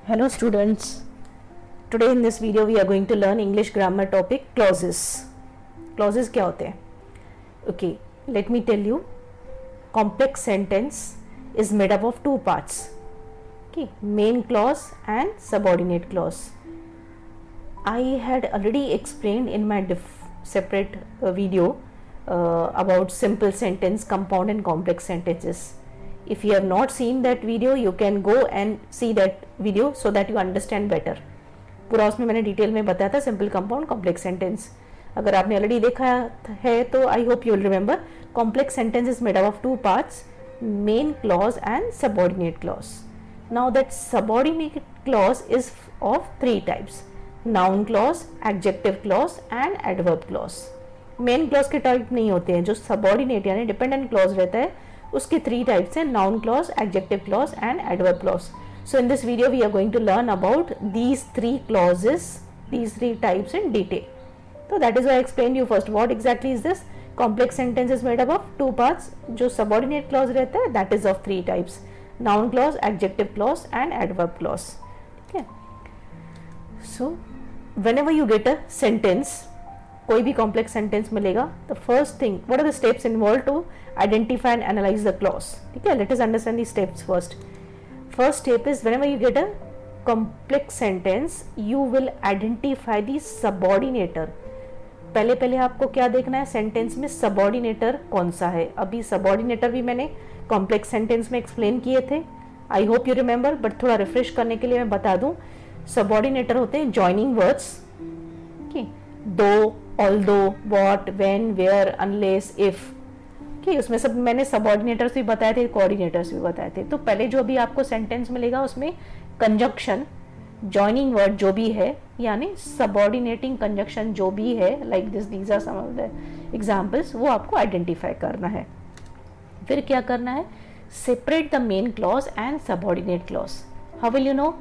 Hello students, today in this video we are going to learn English grammar topic clauses. Clauses क्या होते हैं? Okay, let me tell you, complex sentence is made up of two parts. Okay, main clause and subordinate clause. I had already explained in my separate video about simple sentence, compound and complex sentences. If you have not seen that video, you can go and see that video so that you understand better. पूरा उसमें मैंने detail में बताया था simple compound complex sentence. अगर आपने already देखा है तो आई hope you will remember. Complex sentence is made up of to parts, main clause and subordinate clause. Now that subordinate clause is of three types: noun clause, adjective clause and adverb clause. Main clause के type नहीं होते हैं. जो subordinate यानी dependent clause रहता है उसके three types हैं: noun clause, adjective clause and adverb clause. So in this video we are going to learn about these three clauses, these three types in detail. So that is why I explained you first what exactly is this. Complex sentence is made up of two parts. जो subordinate clause रहता है that is of three types: noun clause, adjective clause and adverb clause. Okay. So whenever you get a sentence, कोई भी complex sentence मिलेगा, the first thing, what are the steps involved to identify and analyze the clause? ठीक है, let us understand these steps first. First step is whenever you get a complex sentence, you will identify the subordinator. पहले आपको क्या देखना है, sentence में सबऑर्डिनेटर कौन सा है. अभी सबऑर्डिनेटर भी मैंने कॉम्प्लेक्स सेंटेंस में एक्सप्लेन किए थे. I hope you remember, but थोड़ा रिफ्रेश करने के लिए मैं बता दूं. सबऑर्डिनेटर होते हैं joining words. Though, although, what, when, where, unless, if. उसमें सब मैंने सबऑर्डिनेटर्स भी बताए थे, कोऑर्डिनेटर्स भी बताए थे. तो पहले जो भी आपको सेंटेंस मिलेगा उसमें कंजक्शन, जॉइनिंग वर्ड जो भी है यानी सबऑर्डिनेटिंग कंजक्शन जो भी है, like this, these are some of the examples, वो आपको आइडेंटिफाई करना है. फिर क्या करना है, separate the main clause and subordinate clause. How will you know?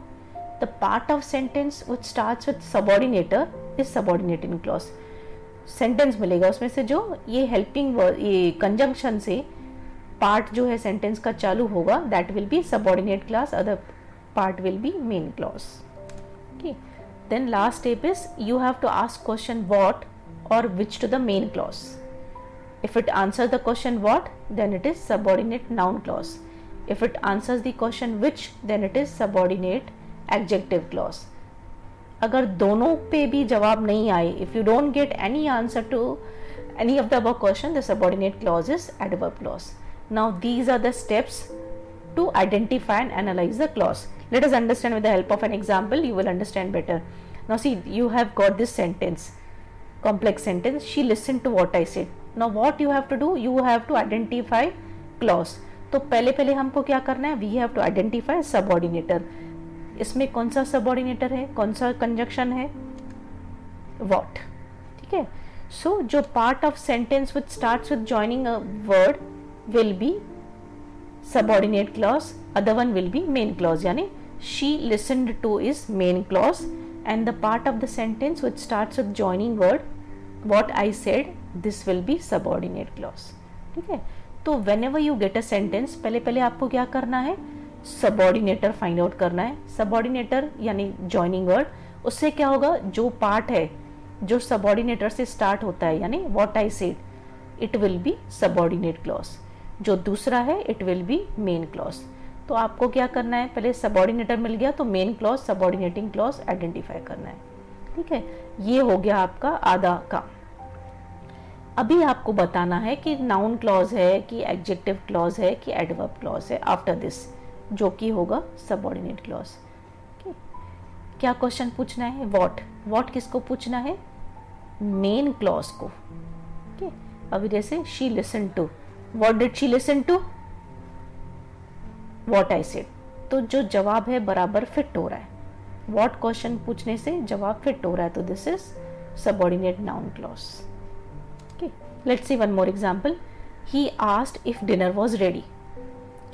The part of sentence which starts with subordinator is subordinating clause. Sentence मिलेगा उसमें से जो ये हेल्पिंग वर्ड, ये कंजंक्शन से पार्ट जो है सेंटेंस का चालू होगा, that will be subordinate clause, other part will be main clause. Okay, then last step is you have to ask question what और which to the main clause. If it answers the question what, then it is subordinate noun clause. If it answers the question which, then it is subordinate adjective clause. अगर दोनों पे भी जवाब नहीं आए, if you don't get any answer to any of the above question, the subordinate clause is adverb clause. Now these are the steps to identify and analyse the clause. Let us understand with the help of an example, you will understand better. Now see, you have got this sentence, complex sentence, she listened to what I said. Now what you have to do, you have to identify clause. तो पहले हमको क्या करना है, we have to identify subordinator. इसमें कौन सा सबऑर्डिनेटर है, कौन सा कंजक्शन है, व्हाट. ठीक है. सो जो part of sentence which starts with joining a word will be subordinate clause, other one will be main clause. यानी she listened to is main clause and the part of the sentence which starts with joining word what I said, this will be subordinate clause. ठीक है. तो whenever you get a sentence, पहले आपको क्या करना है, सबऑर्डिनेटर find out करना है. सबऑर्डिनेटर यानी जॉइनिंग वर्ड, उससे क्या होगा, जो पार्ट है जो सबऑर्डिनेटर से स्टार्ट होता है यानी what I said, it will be subordinate clause. जो दूसरा है it will be main clause. तो आपको क्या करना है, पहले सबऑर्डिनेटर मिल गया तो main clause, subordinating clause identify करना है. ठीक है, ये हो गया आपका आधा काम. अभी आपको बताना है कि नाउन क्लॉज है कि एडजेक्टिव क्लॉज है कि एडवर्ब क्लॉज है आफ्टर दिस, जो कि होगा सबऑर्डिनेट क्लॉज. क्या क्वेश्चन पूछना है, व्हाट किसको पूछना है, मेन क्लॉज को. अभी जैसे she listen to, what did she listen to, what I said. तो जो जवाब है बराबर फिट हो रहा है, व्हाट क्वेश्चन पूछने से जवाब फिट हो रहा है, तो this is subordinate noun clause. Let's see one more example. He asked if dinner was ready.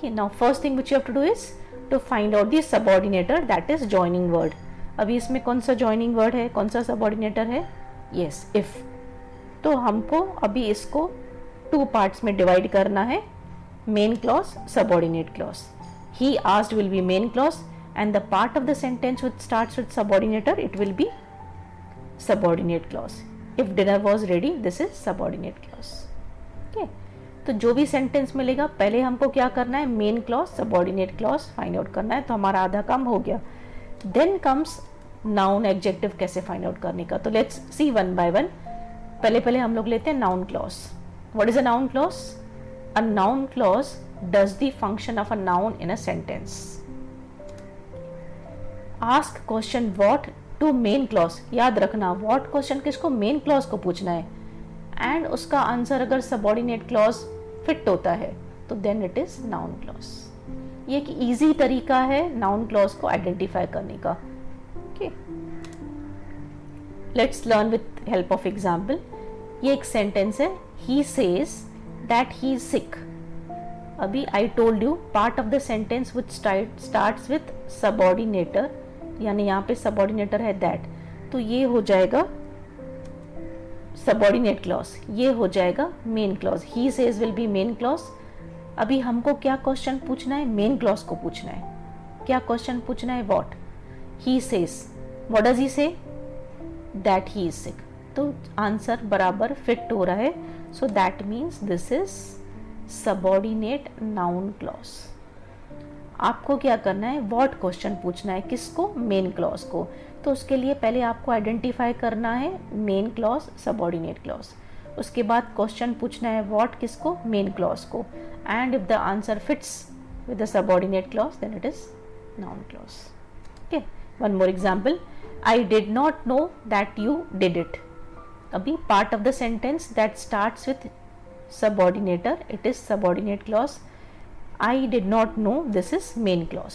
Now first thing which you have to do is to find out the subordinator, that is joining word. अभी इसमें कौन सा joining word है, कौन सा subordinator है, yes, if. तो हमको अभी इसको टू पार्ट्स में डिवाइड करना है, main clause, subordinate clause. He asked will be main clause, and the part of the sentence which starts with subordinator, it will be subordinate clause. If dinner was ready, this is subordinate clause. Okay, तो जो भी sentence मिलेगा पहले हमको क्या करना है, main clause subordinate clause find out करना है, तो हमारा आधा काम हो गया. देन कम्स नाउन एडजेक्टिव कैसे फाइंड आउट करने का. तो let's see one by one. पहले हम लोग लेते हैं noun clause. What is a noun clause? A noun clause does the function of a noun in a sentence. Ask question what to main clause. याद रखना व्हाट क्वेश्चन किसको, main clause को पूछना है, एंड उसका आंसर अगर subordinate clause fit होता है तो then it is noun clause. ये एक इजी तरीका है नाउन क्लॉज को आइडेंटिफाई करने का. Okay, let's learn with help of example. ये एक सेंटेंस है, he says that he is sick. अभी I told you part of the sentence which starts with subordinator, यानी यहाँ पे सबॉर्डिनेटर है दैट, तो ये हो जाएगा सबॉर्डिनेट क्लॉज, ये हो जाएगा main clause. He says will be main clause. अभी हमको क्या क्वेश्चन पूछना है, मेन क्लॉज को पूछना है. क्या क्वेश्चन पूछना है, what. He says, what does he से, दैट ही इज सिक. तो आंसर बराबर फिट हो रहा है. So that means this is subordinate noun clause. आपको क्या करना है, व्हाट क्वेश्चन पूछना है, किसको, मेन क्लॉज को. तो उसके लिए पहले आपको आइडेंटिफाई करना है मेन क्लॉज सबॉर्डिनेट क्लॉज. उसके बाद क्वेश्चन पूछना है व्हाट किसको, मेन क्लॉज को, and if the answer fits with the subordinate clause then it is noun clause. Okay, one more example. I did not know that you did it. अभी part of the sentence that starts with subordinator, it is subordinate clause. I did not know, this is main clause.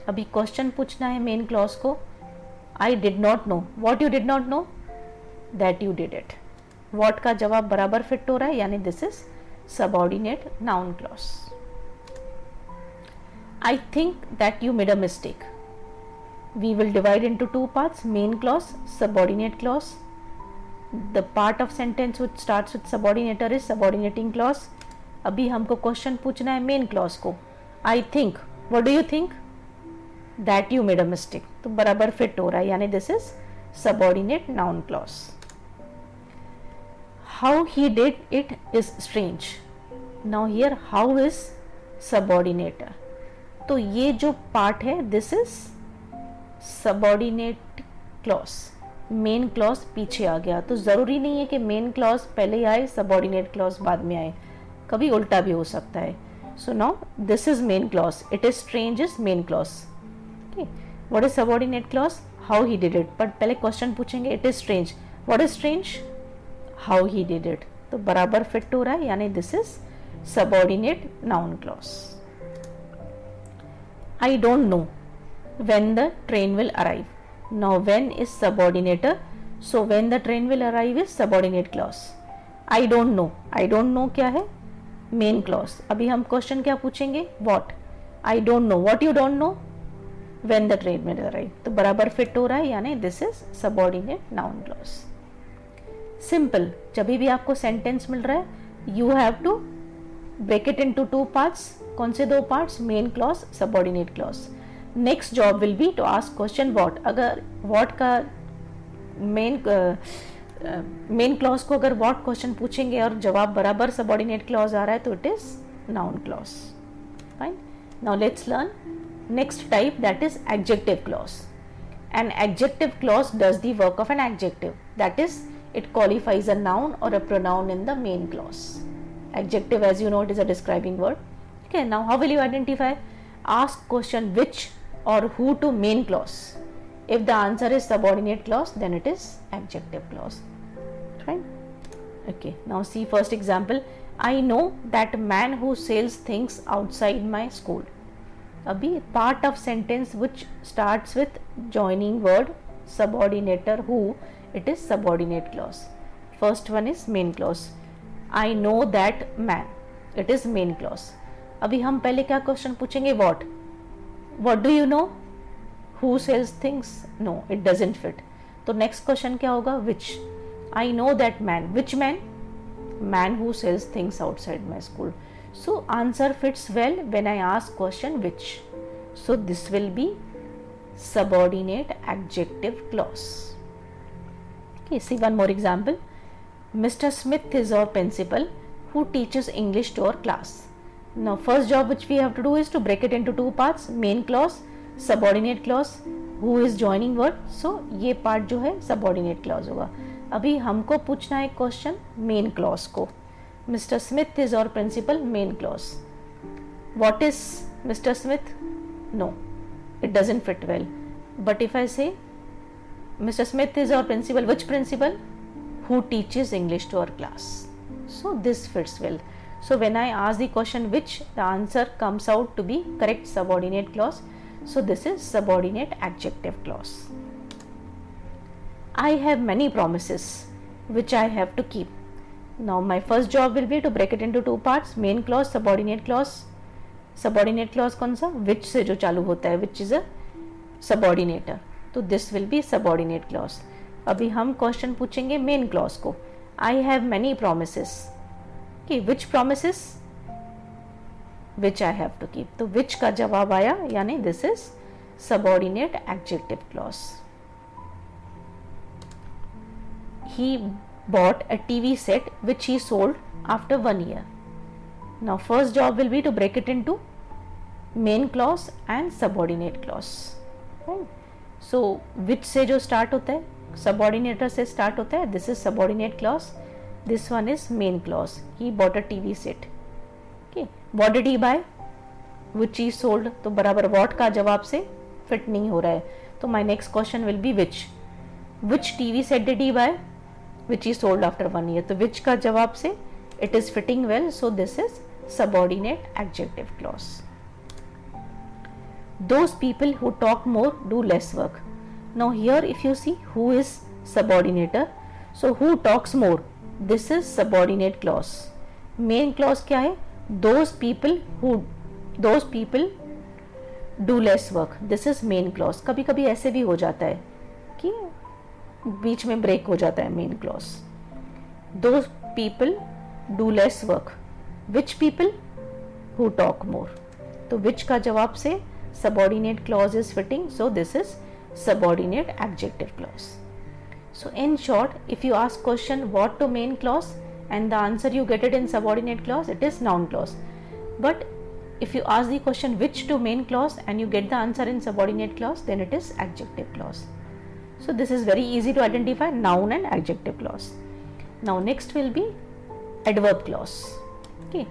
अभी question पूछना है main clause को, I did not know, what you did not know, that you did it. What का जवाब बराबर fit हो रहा है, यानी this is subordinate noun clause. I think that you made a mistake. We will divide into two parts, main clause, subordinate clause. The part of sentence which starts with subordinator is subordinating clause. अभी हमको question पूछना है main clause को, I think, what do you think, that you made a mistake. तो बराबर fit हो रहा है, यानी this is subordinate noun clause. How he did it is strange. Now here how is subordinator. तो ये जो पार्ट है this is subordinate clause. Main clause पीछे आ गया, तो जरूरी नहीं है कि मेन क्लॉज पहले आए सबॉर्डिनेट क्लॉज बाद में आए, कभी उल्टा भी हो सकता है. So now this is main clause, it is strange is main clause. What is subordinate clause, how he did it. But पहले क्वेश्चन पूछेंगे, it is strange, what is strange, how he did it. तो बराबर fit हो रहा है, यानी this is subordinate noun clause. I don't know when the train will arrive. Now when is subordinator, so when the train will arrive is subordinate clause. I don't know, I don't know क्या है, main clause. अभी हम question क्या पूछेंगे, what. I don't know, what you don't know, when the train will arrive. तो बराबर fit हो रहा है, यानी this is subordinate noun clause. Simple, जब भी आपको सेंटेंस मिल रहा है you have to break it into two parts. कौन से दो parts, main clause, subordinate clause. Next job will be to ask question what. अगर व्हाट का मेन क्लॉज को अगर व्हाट क्वेश्चन पूछेंगे और जवाब बराबर सबॉर्डिनेट क्लॉज आ रहा है तो it is noun clause. Fine. Now let's learn next type, that is adjective clause. An adjective clause does the work of an adjective, that is it qualifies a noun or a pronoun in the main clause. Adjective, as you know, it is a describing word. Okay, now how will you identify? Ask question which or who to main clause. If the answer is subordinate clause, then it is adjective clause. Fine. Okay, now see first example. I know that man who sells things outside my school. अभी part of sentence which starts with joining word subordinator who, it is subordinate clause. First one is main clause. I know that man, it is main clause. अभी हम पहले क्या question पूछेंगे, what. What do you know? Who sells things? No, it doesn't fit. तो next question क्या होगा, which. I know that man. Which man? Man who sells things outside my school. So answer fits well when I ask question which. So this will be subordinate adjective clause. Okay, see one more example. Mr. Smith is our principal who teaches English to our class. Now first job which we have to do is to break it into two parts, main clause, subordinate clause, who is joining word. So ये part जो है subordinate clause होगा. अभी हमको पूछना है question main clause को. Mr. Smith is our principal, main clause. What is Mr. Smith? No, it doesn't fit well. But if I say Mr. Smith is our principal, which principal? Who teaches English to our class. So this fits well. So when I ask the question which, the answer comes out to be correct subordinate clause. So this is subordinate adjective clause. I have many promises which I have to keep. Now my first job will be to break it into two parts, main clause, subordinate clause. Subordinate clause कौन सा? Which से जो चालू होता है, which is a subordinator. तो this will be subordinate clause. अभी हम क्वेश्चन पूछेंगे मेन क्लॉज को. I have many promises. Okay, which promises? Which I have to keep. तो which का जवाब आया, यानी this is subordinate adjective clause. He bought a TV set which he sold after 1 year. Now first job will be to break it into main clause and subordinate clause. Right? So which से जो start होता है, subordinator से start होता है, this is subordinate clause. This one is main clause. He bought a TV set. Okay, what did he buy? Which he sold. तो बराबर what का जवाब से fit नहीं हो रहा है. तो my next question will be which. Which TV set did he buy? Which he sold after 1 year. तो which का जवाब से it is fitting well. So this is subordinate adjective clause. Those people who talk more do less work. Now here if you see who is subordinator. So who talks more? This is subordinate clause. Main clause क्या है? Those people do less work. This is main clause. कभी कभी ऐसे भी हो जाता है कि बीच में ब्रेक हो जाता है main clause. Those people do less work. Which people? Who talk more. तो which का जवाब से subordinate clause is fitting. So this is subordinate adjective clause. So in short, if you ask question what to main clause and the answer you get it in subordinate clause, it is noun clause. But if you ask the question which to main clause and you get the answer in subordinate clause, then it is adjective clause. So this is very easy to identify, noun and adjective clause. Now next will be adverb clause. Okay,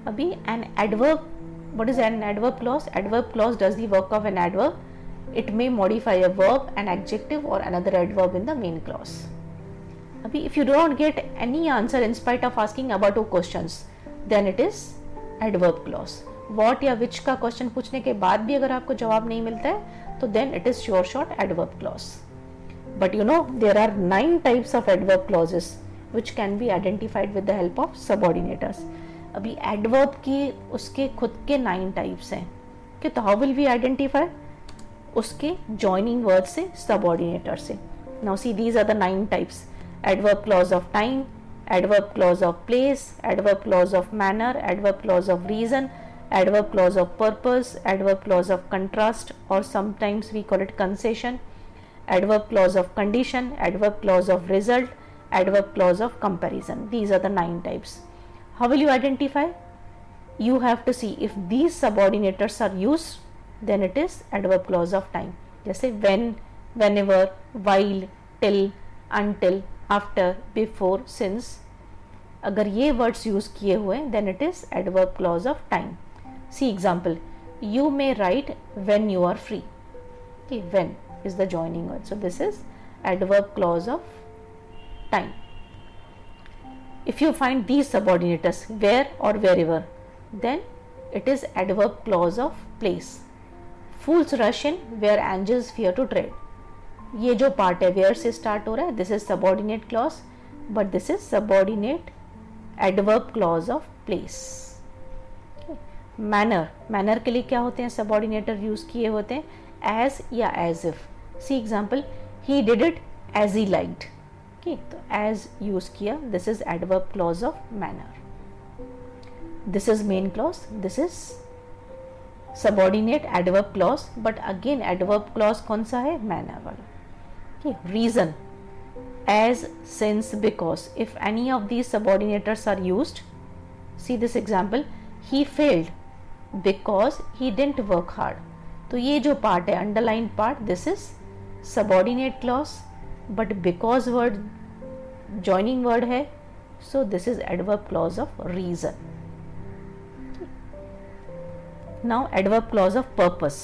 abhi an adverb, what is an adverb clause? Adverb clause does the work of an adverb. It may modify a verb, an adjective or another adverb in the main clause. Abhi if you do not get any answer in spite of asking about two questions, then it is adverb clause. What या which का question पूछने के बाद भी अगर आपको जवाब नहीं मिलता है, तो then it is sure shot adverb clause. But you know there are 9 types of adverb clauses which can be identified with the help of subordinators. अभी adverb की उसके खुद के 9 types हैं. Okay, तो how will we identify? उसके joining words से, subordinator से. Now see these are the 9 types. Adverb clause of time, adverb clause of place, adverb clause of manner, adverb clause of reason, adverb clause of purpose, adverb clause of contrast, or sometimes we call it concession, adverb clause of condition, adverb clause of result, adverb clause of comparison. These are the 9 types. How will you identify? You have to see if these subordinators are used, then it is adverb clause of time. जैसे when, whenever, while, till, until, after, before, since. अगर ये words use किए हुए then it is adverb clause of time. See example, you may write when you are free. Okay, when is the joining word. So this is adverb clause of time. If you find these subordinators where or wherever, then it is adverb clause of place. Fools rush in where angels fear to tread. ये जो part है where से start हो रहा है, this is subordinate clause, but this is subordinate adverb clause of place. Okay. manner के लिए क्या होते हैं subordinator use किए होते हैं as या as if. See example, he did it as he liked. Okay, तो as use किया, this is adverb clause of manner. This is main clause, this is subordinate adverb clause, but again adverb clause कौन सा है, manner वाला। Reason as, since, because, if any of these subordinators are used, see this example, he failed because he didn't work hard. तो ये जो part है underline part, this is subordinate clause, but because word joining word है, so this is adverb clause of reason. Now adverb clause of purpose.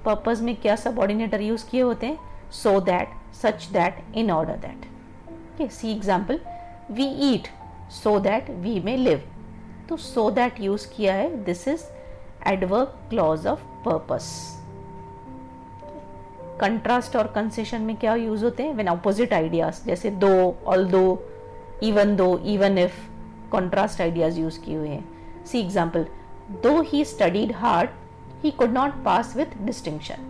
Purpose में क्या सबऑर्डिनेटर use किए होते हैं, so that, such that, in order that. Okay, see example, we eat so that we may live. तो so that use किया है, this is adverb clause of purpose. Contrast और concession में क्या यूज होते हैं, व्हेन ऑपोजिट आइडियाज, जैसे दो, although, even if, contrast ideas use किए हुए हैं। सी example, though he studied hard he could not pass with distinction।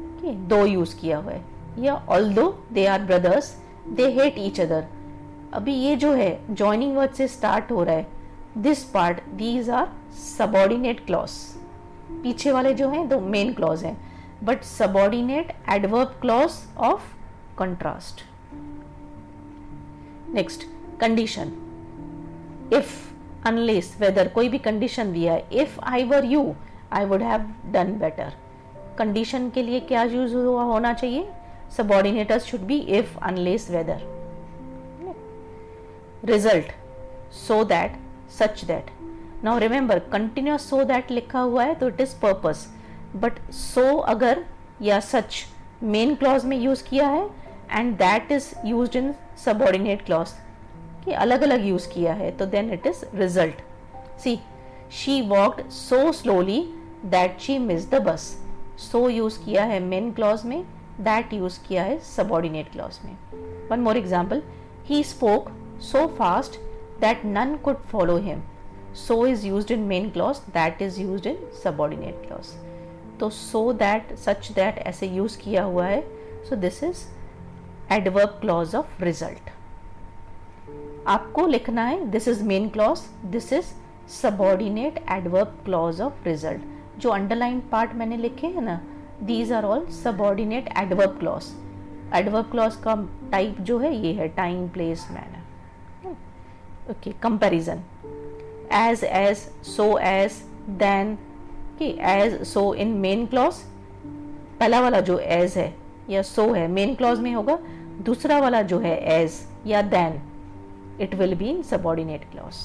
okay, though use किया हुआ है, या although they are brothers they hate each other। अभी ये जो है joining word से start हो रहा है, this part, these are subordinate clause। पीछे वाले जो हैं दो main clause हैं, but subordinate adverb clause of contrast। next, condition, if, unless, whether, कोई भी कंडीशन दिया है, if I were you I would have done better. Condition के लिए क्या यूज होना चाहिए, subordinators should be if, unless, whether. Result, so that, such that. Now remember continuous so that लिखा हुआ है तो it is purpose, but so अगर या सच मेन क्लॉज में यूज किया है and that is used in subordinate clause, कि अलग अलग यूज किया है, तो then it is result. See, she walked so slowly that she miss the bus. So use किया है मेन क्लॉज में, दैट यूज किया है सबऑर्डिनेट क्लॉज में। One more example, he spoke so fast that none could follow him. So is used in main clause, that is used in subordinate clause. तो so that, such that ऐसे use किया हुआ है, so this is adverb clause of result. आपको लिखना है this is main clause, this is subordinate adverb clause of result. जो underline part मैंने लिखे हैं ना, these are all subordinate adverb clause. Adverb clause का टाइप जो है ये है time, place, manner. Okay, comparison, as, so as, then. As, so in main clause, पहला वाला जो एज है या सो है मेन क्लॉज में होगा, दूसरा वाला जो है एज या then, it will be in subordinate clause।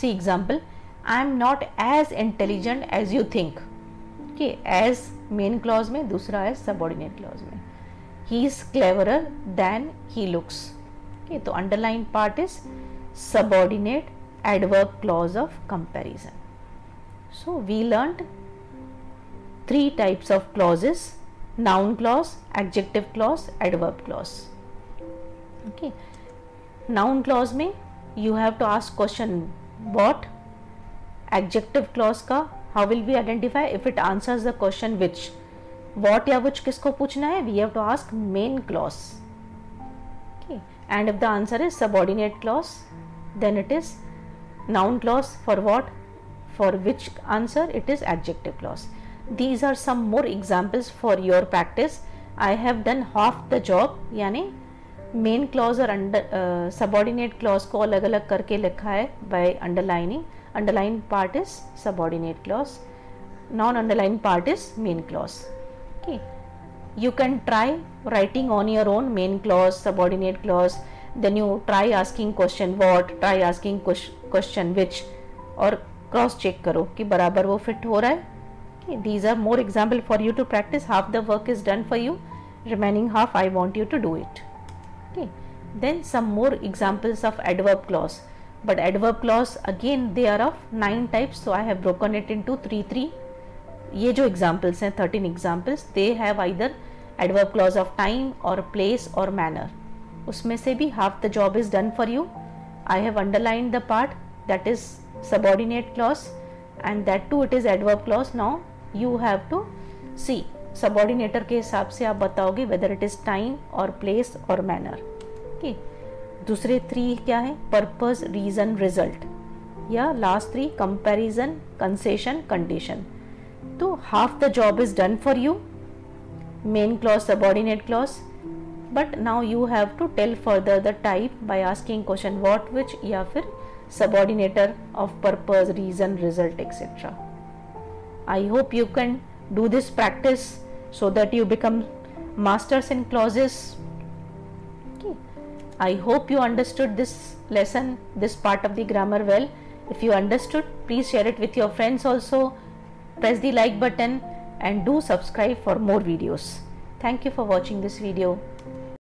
See example, I am not as intelligent as you think। okay, as main clause में, दूसरा है subordinate clause में, he is cleverer than he looks। okay, तो underlined part is subordinate adverb clause of comparison। so we learned 3 types of clauses, noun clause, adjective clause, adverb clause। okay, noun clause में you have to ask question what. Adjective clause का how will be identify, if it answers the question which. What या which किसको पूछना है, we have to ask main clause. And if the answer is subordinate clause, then it is noun clause. For what, for which answer, it is adjective clause. These are some more examples for your practice. I have done half the job, यानी main clause और subordinate clause को अलग अलग करके लिखा है by underlining. Underline part is subordinate clause, non underline part is main clause. Okay, you can try writing on your own main clause, subordinate clause, then you try asking question what, try asking question which, और cross check करो कि बराबर वो fit हो रहा है. These are more example for you to practice. Half the work is done for you, remaining half I want you to do it. Okay. Then some more examples of adverb clause. But adverb clause again they are of 9 types, so I have broken it into 3. ये जो examples हैं 13 examples, they have either adverb clause of time or place or manner. उसमें से भी half the job is done for you. I have underlined the part that is subordinate clause, and that too it is adverb clause. Now you have to see subordinator के हिसाब से आप बताओगे whether it is time or place or manner. Okay. दूसरे 3 क्या है? Purpose, reason, result, या last 3 comparison, concession, condition. So half the job is done for you, main clause, subordinate clause, but now you have to tell further the type by asking question what, which या फिर subordinator of purpose, reason, result, etc. I hope you can do this practice so that you become masters in clauses. Okay. I hope you understood this lesson, this part of the grammar well. If you understood, please share it with your friends also. Press the like button and do subscribe for more videos. Thank you for watching this video.